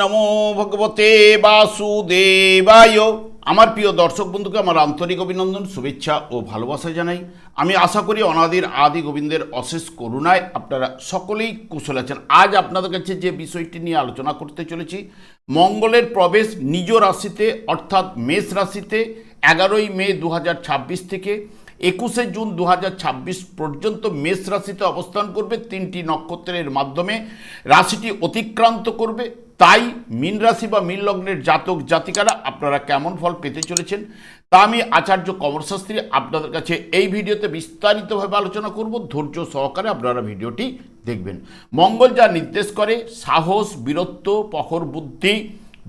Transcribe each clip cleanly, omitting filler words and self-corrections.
নমো ভগবতে বাসুদেবায়। আমার প্রিয় দর্শক বন্ধুকে আমার আন্তরিক অভিনন্দন, শুভেচ্ছা ও ভালোবাসা জানাই। আমি আশা করি অনাদির আদি গোবিন্দের অশেষ করুণায় আপনারা সকলেই কুশল আছেন। আজ আপনাদের কাছে যে বিষয়টি নিয়ে আলোচনা করতে চলেছি, মঙ্গলের প্রবেশ নিজ রাশিতে অর্থাৎ মেষ রাশিতে 11ই মে 2026 থেকে 21শে জুন 2026 পর্যন্ত মেষ রাশিতে অবস্থান করবে। 3টি নক্ষত্রের মাধ্যমে রাশিটি অতিক্রান্ত করবে। তাই মীন রাশি বা মীন লগ্নের জাতক জাতিকারা আপনারা কেমন ফল পেতে চলেছেন তা আমি আচার্য কমল শাস্ত্রী আপনাদের কাছে এই ভিডিওতে বিস্তারিতভাবে আলোচনা করব। ধৈর্য সহকারে আপনারা ভিডিওটি দেখবেন। মঙ্গল যা নির্দেশ করে সাহস, বীরত্ব, প্রখর বুদ্ধি,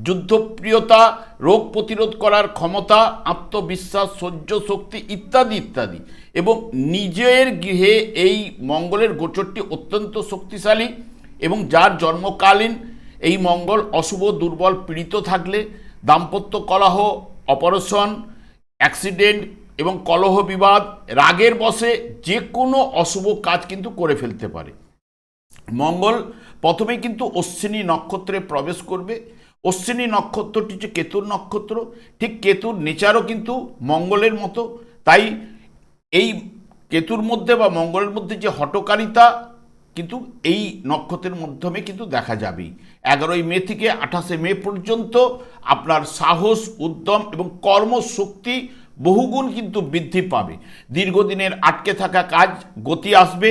যুদ্ধপ্রিয়তা, রোগ প্রতিরোধ করার ক্ষমতা, আত্মবিশ্বাস, সহ্য শক্তি ইত্যাদি ইত্যাদি, এবং নিজের গৃহে এই মঙ্গলের গোচরটি অত্যন্ত শক্তিশালী। এবং যার জন্মকালীন এই মঙ্গল অশুভ, দুর্বল, পীড়িত থাকলে দাম্পত্য কলহ, অপারেশন, অ্যাক্সিডেন্ট এবং কলহ বিবাদ, রাগের বশে যে কোনো অশুভ কাজ কিন্তু করে ফেলতে পারে। মঙ্গল প্রথমেই কিন্তু অশ্বিনী নক্ষত্রে প্রবেশ করবে। অশ্বিনী নক্ষত্রটি যে কেতুর নক্ষত্র, ঠিক কেতুর নেচারও কিন্তু মঙ্গলের মতো। তাই এই কেতুর মধ্যে বা মঙ্গলের মধ্যে যে হঠকারিতা কিন্তু এই নক্ষত্রের মাধ্যমে কিন্তু দেখা যাবেই। 11ই মে থেকে 28শে মে পর্যন্ত আপনার সাহস, উদ্যম এবং কর্মশক্তি বহুগুণ কিন্তু বৃদ্ধি পাবে। দীর্ঘদিনের আটকে থাকা কাজ গতি আসবে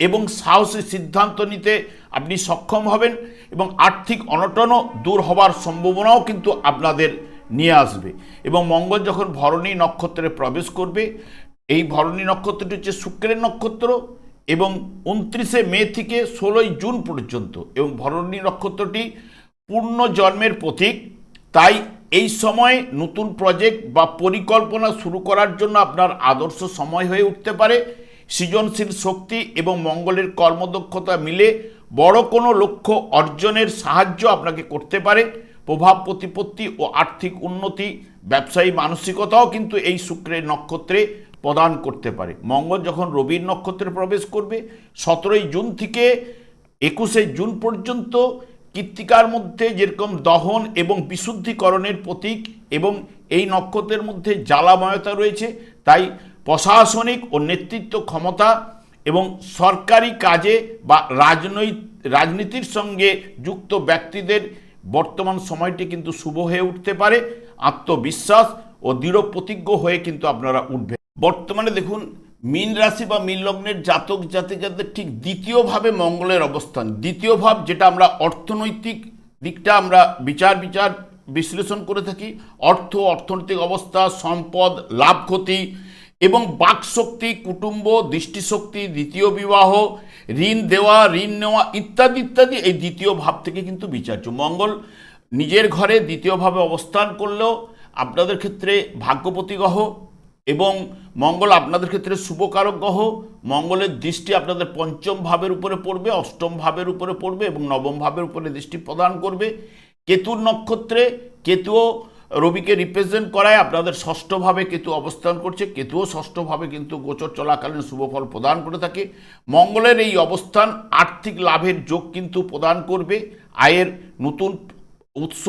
এবং সাহসী সিদ্ধান্ত নিতে আপনি সক্ষম হবেন, এবং আর্থিক অনটনও দূর হবার সম্ভাবনাও কিন্তু আপনাদের নিয়ে আসবে। এবং মঙ্গল যখন ভরণী নক্ষত্রে প্রবেশ করবে, এই ভরণী নক্ষত্রটি হচ্ছে শুক্রের নক্ষত্র, এবং 29শে মে থেকে 16ই জুন পর্যন্ত, এবং ভরণী নক্ষত্রটি পূর্ণ জন্মের প্রতীক। তাই এই সময় নতুন প্রজেক্ট বা পরিকল্পনা শুরু করার জন্য আপনার আদর্শ সময় হয়ে উঠতে পারে। সৃজনশীল শক্তি এবং মঙ্গলের কর্মদক্ষতা মিলে বড় কোনো লক্ষ্য অর্জনের সাহায্য আপনাকে করতে পারে। প্রভাব প্রতিপত্তি ও আর্থিক উন্নতি, ব্যবসায়ী মানসিকতাও কিন্তু এই শুক্রের নক্ষত্রে প্রদান করতে পারে। মঙ্গল যখন রবির নক্ষত্রে প্রবেশ করবে 17ই জুন থেকে 21শে জুন পর্যন্ত, কৃত্তিকার মধ্যে যেরকম দহন এবং বিশুদ্ধিকরণের প্রতীক, এবং এই নক্ষত্রের মধ্যে জ্বালাময়তা রয়েছে, তাই প্রশাসনিক ও নেতৃত্ব ক্ষমতা এবং সরকারি কাজে বা রাজনীতির সঙ্গে যুক্ত ব্যক্তিদের বর্তমান সময়টি কিন্তু শুভ হয়ে উঠতে পারে। আত্মবিশ্বাস ও দৃঢ় প্রতিজ্ঞ হয়ে কিন্তু আপনারা উঠবেন। বর্তমানে দেখুন, মীন রাশি বা মীন লগ্নের জাতক জাতিকাদের ঠিক দ্বিতীয়ভাবে মঙ্গলের অবস্থান। দ্বিতীয় ভাব, যেটা আমরা অর্থনৈতিক দিকটা আমরা বিচার বিশ্লেষণ করে থাকি, অর্থনৈতিক অবস্থা, সম্পদ, লাভ ক্ষতি এবং বাকশক্তি, কুটুম্ব, দৃষ্টিশক্তি, দ্বিতীয় বিবাহ, ঋণ দেওয়া, ঋণ নেওয়া ইত্যাদি ইত্যাদি এই দ্বিতীয় ভাব থেকে কিন্তু বিচার্য। মঙ্গল নিজের ঘরে দ্বিতীয়ভাবে অবস্থান করলেও আপনাদের ক্ষেত্রে ভাগ্যপতি গ্রহ, এবং মঙ্গল আপনাদের ক্ষেত্রে শুভকারক গ্রহ। মঙ্গলের দৃষ্টি আপনাদের পঞ্চম ভাবের উপরে পড়বে, অষ্টম ভাবের উপরে পড়বে এবং নবম ভাবের উপরে দৃষ্টি প্রদান করবে। কেতুর নক্ষত্রে কেতুও রবিকে রিপ্রেজেন্ট করায় আপনাদের ষষ্ঠভাবে কেতু অবস্থান করছে। কেতুও ষষ্ঠভাবে কিন্তু গোচর চলাকালীন শুভফল প্রদান করে থাকে। মঙ্গলের এই অবস্থান আর্থিক লাভের যোগ কিন্তু প্রদান করবে। আয়ের নতুন উৎস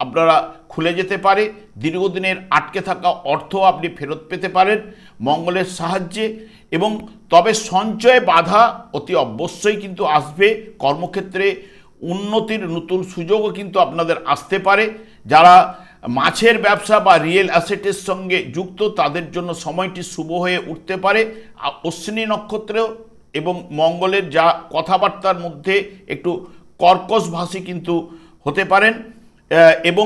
আপনারা খুলে যেতে পারে। দীর্ঘদিনের আটকে থাকা অর্থ আপনি ফেরত পেতে পারেন মঙ্গলের সাহায্যে। এবং তবে সঞ্চয়ে বাধা অতি অবশ্যই কিন্তু আসবে। কর্মক্ষেত্রে উন্নতির নতুন সুযোগও কিন্তু আপনাদের আসতে পারে। যারা মাছের ব্যবসা বা রিয়েল অ্যাসেটের সঙ্গে যুক্ত তাদের জন্য সময়টি শুভ হয়ে উঠতে পারে। অশ্বিনী নক্ষত্রেও এবং মঙ্গলের যা কথাবার্তার মধ্যে একটু কর্কশভাষী কিন্তু হতে পারেন, এবং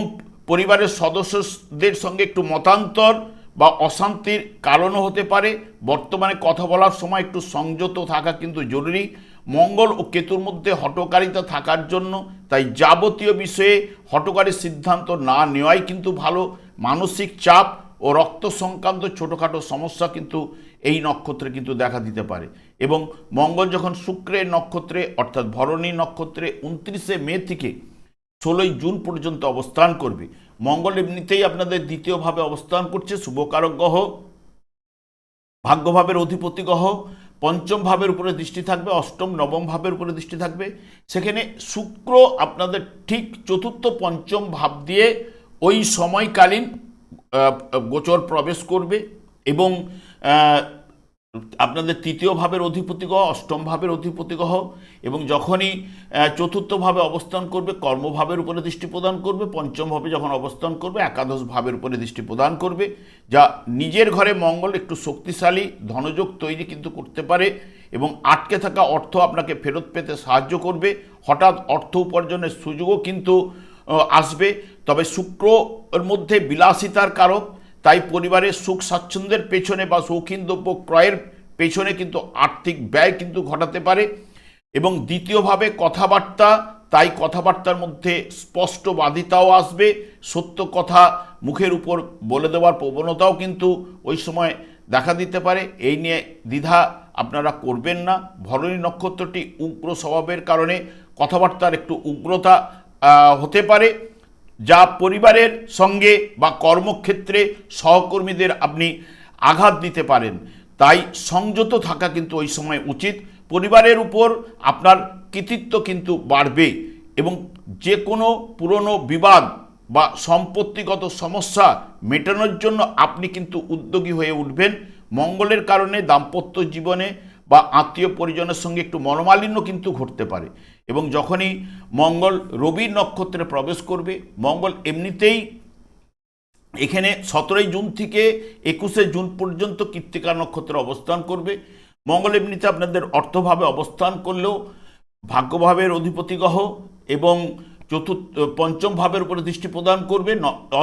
পরিবারের সদস্যদের সঙ্গে একটু মতান্তর বা অশান্তির কারণও হতে পারে। বর্তমানে কথা বলার সময় একটু সংযত থাকা কিন্তু জরুরি। মঙ্গল ও কেতুর মধ্যে হঠকারিতা থাকার জন্য তাই যাবতীয় বিষয়ে হঠকারী সিদ্ধান্ত না নেওয়াই কিন্তু ভালো। মানসিক চাপ ও রক্ত সংক্রান্ত ছোটোখাটো সমস্যা কিন্তু এই নক্ষত্রে কিন্তু দেখা দিতে পারে। এবং মঙ্গল যখন শুক্রের নক্ষত্রে অর্থাৎ ভরণী নক্ষত্রে 29শে মে থেকে 16ই জুন পর্যন্ত অবস্থান করবে। মঙ্গল এমনিতেই আপনাদের দ্বিতীয়ভাবে অবস্থান করছে, শুভকারক গ্রহ, ভাগ্যভাবের অধিপতি গ্রহ। পঞ্চম ভাবের উপরে দৃষ্টি থাকবে, অষ্টম নবম ভাবের উপরে দৃষ্টি থাকবে। সেখানে শুক্র আপনাদের ঠিক চতুর্থ পঞ্চম ভাব দিয়ে ওই সময়কালীন গোচর প্রবেশ করবে এবং আপনাদের তৃতীয় ভাবের অধিপতি গ্রহ, অষ্টম ভাবের অধিপতি গ্রহ, এবং যখনই চতুর্থ ভাবে অবস্থান করবে কর্মভাবের উপরে দৃষ্টি প্রদান করবে, পঞ্চম ভাবে যখন অবস্থান করবে একাদশ ভাবের উপরে দৃষ্টি প্রদান করবে, যা নিজের ঘরে মঙ্গল একটু শক্তিশালী ধনযোগ তৈরি কিন্তু করতে পারে এবং আটকে থাকা অর্থ আপনাকে ফেরত পেতে সাহায্য করবে। হঠাৎ অর্থ উপার্জনের সুযোগও কিন্তু আসবে। তবে শুক্র এর মধ্যে বিলাসিতার কারক, তাই পরিবারের সুখ স্বাচ্ছন্দ্যের পেছনে বা শৌখিন দ্রব্য ক্রয়ের পেছনে কিন্তু আর্থিক ব্যয় কিন্তু ঘটাতে পারে। এবং দ্বিতীয়ভাবে কথাবার্তা, তাই কথাবার্তার মধ্যে স্পষ্ট বাধিতাও আসবে, সত্য কথা মুখের উপর বলে দেওয়ার প্রবণতাও কিন্তু ওই সময় দেখা দিতে পারে। এই নিয়ে দ্বিধা আপনারা করবেন না। ভরণী নক্ষত্রটি উগ্র স্বভাবের কারণে কথাবার্তার একটু উগ্রতা হতে পারে, যা পরিবারের সঙ্গে বা কর্মক্ষেত্রে সহকর্মীদের আপনি আঘাত দিতে পারেন। তাই সংযত থাকা কিন্তু ওই সময় উচিত। পরিবারের উপর আপনার কৃতিত্ব কিন্তু বাড়বে এবং যে কোনো পুরনো বিবাদ বা সম্পত্তিগত সমস্যা মেটানোর জন্য আপনি কিন্তু উদ্যোগী হয়ে উঠবেন। মঙ্গলের কারণে দাম্পত্য জীবনে বা আত্মীয় পরিজনের সঙ্গে একটু মনোমালিন্য কিন্তু ঘটতে পারে। এবং যখনই মঙ্গল রবির নক্ষত্রে প্রবেশ করবে, মঙ্গল এমনিতেই এখানে 17 জুন থেকে 21 জুন পর্যন্ত কৃত্তিকা নক্ষত্রে অবস্থান করবে। মঙ্গল এমনিতে আপনাদের অর্থভাবে অবস্থান করলেও ভাগ্যভাবের অধিপতি গ্রহ এবং পঞ্চম ভাবের উপরে দৃষ্টি প্রদান করবে,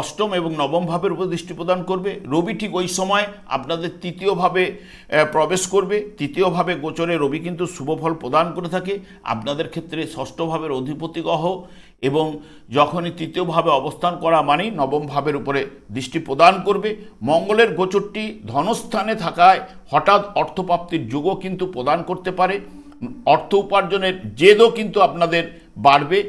অষ্টম এবং নবম ভাবের উপরে দৃষ্টি প্রদান করবে। রবি ঠিক ওই সময় আপনাদের তৃতীয় ভাবে প্রবেশ করবে। তৃতীয় ভাবে গোচরে রবি কিন্তু শুভ ফল প্রদান করে থাকে আপনাদের ক্ষেত্রে। ষষ্ঠ ভাবের অধিপতি গ্রহ এবং যখনই তৃতীয় ভাবে অবস্থান করা মানেই নবম ভাবের উপরে দৃষ্টি প্রদান করবে। মঙ্গলের গোচরটি ধনস্থানে থাকায় হঠাৎ অর্থপ্রাপ্তির যোগও কিন্তু প্রদান করতে পারে। অর্থ উপার্জনের জেদও কিন্তু আপনাদের বাড়বে।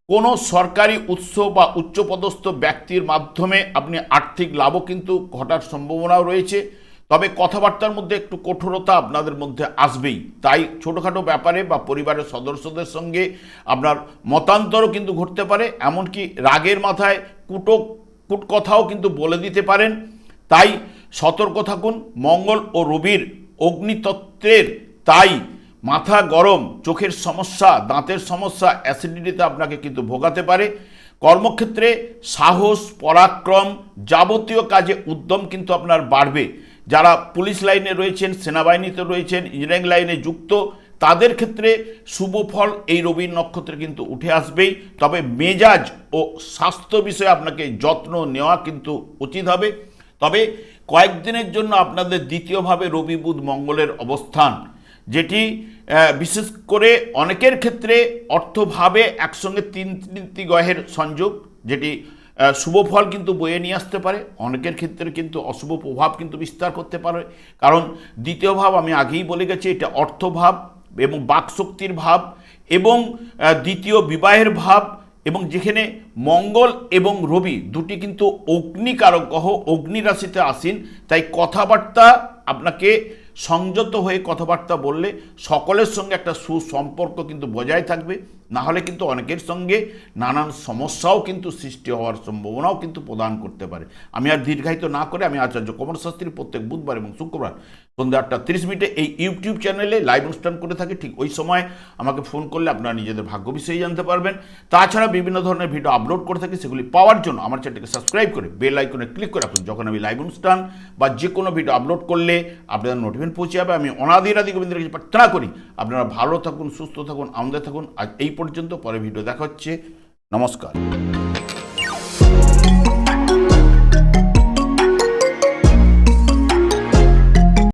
কোনো সরকারি উৎস বা উচ্চপদস্থ ব্যক্তির মাধ্যমে আপনি আর্থিক লাভও কিন্তু ঘটার সম্ভাবনাও রয়েছে। তবে কথাবার্তার মধ্যে একটু কঠোরতা আপনাদের মধ্যে আসবেই। তাই ছোটোখাটো ব্যাপারে বা পরিবারের সদস্যদের সঙ্গে আপনার মতান্তরও কিন্তু ঘটতে পারে, এমনকি রাগের মাথায় কুট কথাও কিন্তু বলে দিতে পারেন। তাই সতর্ক থাকুন। মঙ্গল ও রবির অগ্নিতত্ত্বের, তাই মাথা গরম, চোখের সমস্যা, দাঁতের সমস্যা, অ্যাসিডিটিতে আপনাকে কিন্তু ভোগাতে পারে। কর্মক্ষেত্রে সাহস, পরাক্রম, যাবতীয় কাজে উদ্যম কিন্তু আপনার বাড়বে। যারা পুলিশ লাইনে রয়েছেন, সেনাবাহিনীতে রয়েছেন, ইঞ্জিনিয়ারিং লাইনে যুক্ত, তাদের ক্ষেত্রে শুভ ফল এই রবির নক্ষত্রে কিন্তু উঠে আসবেই। তবে মেজাজ ও স্বাস্থ্য বিষয়ে আপনাকে যত্ন নেওয়া কিন্তু উচিত হবে। তবে কয়েকদিনের জন্য আপনাদের দ্বিতীয়ভাবে রবি বুধ মঙ্গলের অবস্থান, যেটি বিশেষ করে অনেকের ক্ষেত্রে অর্থভাবে একসঙ্গে তিনটি গ্রহের সংযোগ, যেটি শুভ ফল কিন্তু বয়ে নিয়ে আসতে পারে, অনেকের ক্ষেত্রে কিন্তু অশুভ প্রভাব কিন্তু বিস্তার করতে পারে। কারণ দ্বিতীয় ভাব আমি আগেই বলে গেছি, এটা অর্থভাব এবং বাকশক্তির ভাব এবং দ্বিতীয় বিবাহের ভাব, এবং যেখানে মঙ্গল এবং রবি দুটি কিন্তু অগ্নিকারক গ্রহ, অগ্নি রাশিতে আসীন। তাই কথাবার্তা আপনাকে সংযত হয়ে কথাবার্তা বললে সকলের সঙ্গে একটা সুসম্পর্ক কিন্তু বজায় থাকবে। না হলে কিন্তু অনেকের সঙ্গে নানান সমস্যাও কিন্তু সৃষ্টি হওয়ার সম্ভাবনাও কিন্তু প্রদান করতে পারে। আমি আর দীর্ঘায়িত না করে আমি আচার্য কমল শাস্ত্রী প্রত্যেক বুধবার এবং শুক্রবার সন্ধ্যা 8:30 এই ইউটিউব চ্যানেলে লাইভ অনুষ্ঠান করে থাকি। ঠিক ওই সময় আমাকে ফোন করলে আপনারা নিজেদের ভাগ্য বিষয়ে জানতে পারবেন। তাছাড়া বিভিন্ন ধরনের ভিডিও আপলোড করে থাকি, সেগুলি পাওয়ার জন্য আমার চ্যানেলকে সাবস্ক্রাইব করে বেল আইকনে ক্লিক করে রাখুন। যখন আমি লাইভ অনুষ্ঠান বা যে কোনো ভিডিও আপলোড করলে আপনাদের নোটিফিকেশন পৌঁছে যাবে। আমি অনাদি গোবিন্দের কাছে প্রার্থনা করি আপনারা ভালো থাকুন, সুস্থ থাকুন, আনন্দে থাকুন। আজ এই পর্যন্ত, পরে ভিডিও দেখা হচ্ছে। নমস্কার।